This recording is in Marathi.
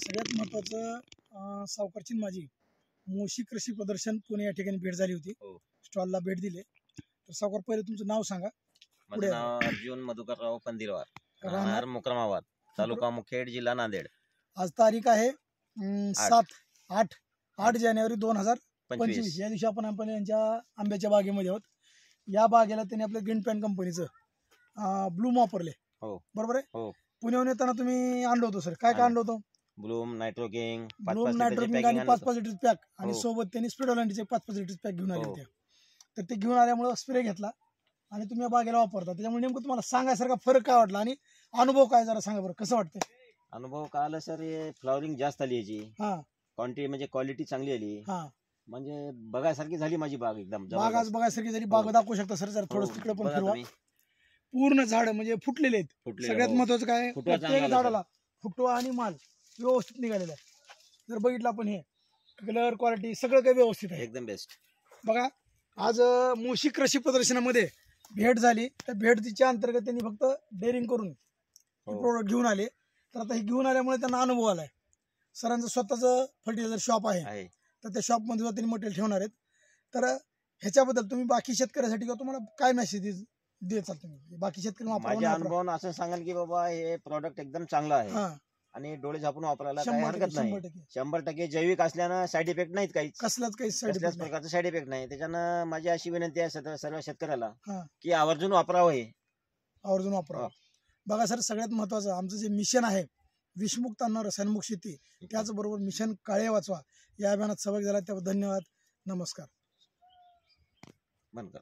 सगळ्यात महत्त्वाचं सावकारची माझी मोशी कृषी प्रदर्शन पुणे या ठिकाणी भेट झाली होती. स्टॉलला भेट दिले. तर सावकार पहिले तुमचं नाव सांगा. माझं नाव अर्जुन मधुकरराव पंदिरवार, राहणार मुक्रमाबाद, तालुका मुखेड, जिल्हा नांदेड. आज तारीख आहे 8 जानेवारी 2025. या दिवशी आपण यांच्या आंब्याच्या बागेमध्ये आहोत. या बागेला त्यांनी आपल्या ग्रीन पॅन कंपनीचं ब्लूम वापरले. बरोबर आहे. पुण्याहून येताना तुम्ही आणलं होतं सर, काय आणलं होतं? ब्लूम नायट्रोकिंग आणि 5-5 लिटर पॅक आणि सोबत त्यांनी स्पिडोलँडचे 5-5 लिटर पॅक घेऊन आले होते. तर ते घेऊन आल्यामुळे स्प्रे घेतला आणि तुम्ही या बागेला वापरता. त्याच्यामुळे नेमकं तुम्हाला सांगायसारखा फरक काय वाटला आणि अनुभव काय जरा सांगा बरं, कसं वाटतंय? अनुभव काय आला सर, फ्लॉवरिंग जास्त आली याची. क्वांटिटी म्हणजे क्वालिटी चांगली आली. म्हणजे बघायसारखी झाली माझी बाग. एकदम बाग आज बघायसारखी झाली. बाग दाखवू शकता सर जरा थोडं तिकडे पण फिरवा. पूर्ण झाड म्हणजे फुटलेले आहेत. सगळ्यात महत्वाचं काय, प्रत्येक झाडाला फुटवा आणि माल व्यवस्थित निघालेला आहे. जर बघितलं आपण हे कलर क्वालिटी सगळं काही व्यवस्थित आहे, एकदम बेस्ट. बघा आज मोशी कृषी प्रदर्शनामध्ये भेट झाली. त्या भेटीच्या अंतर्गत त्यांनी फक्त डेअरिंग करून प्रोडक्ट घेऊन आले. तर आता हे घेऊन आल्यामुळे त्यांना अनुभव आलाय. सरांचं स्वतःचं फर्टिलायझर शॉप आहे, तर त्या शॉपमध्ये त्यांनी मटेरियल ठेवणार आहेत. तर ह्याच्याबद्दल तुम्ही बाकी शेतकऱ्यासाठी किंवा तुम्हाला काय मेसेज देतात तुम्ही बाकी शेतकऱ्यांना? माझ्या अनुभवानं असं सांगाल की बाबा हे प्रोडक्ट एकदम चांगलं आहे आणि डोळे झापून वापरायला काही हरकत नाही. 100% जैविक असल्यानं साईड इफेक्ट नाहीत, कसल्याच प्रकारचा साईड इफेक्ट नाही. त्याच्यानं माझी अशी विनंती आहे सर्व शेतकऱ्याला की आवर्जून वापरावं. हे आवर्जून वापरावं. बघा सर, सगळ्यात महत्वाचं आमचं जे मिशन आहे विषमुक्त अन्न रसायनमुक्त शेती, त्याचबरोबर मिशन काळे वाचवा या अभियानात सहभागी झाला त्याबद्दल धन्यवाद. नमस्कार. बंद कर.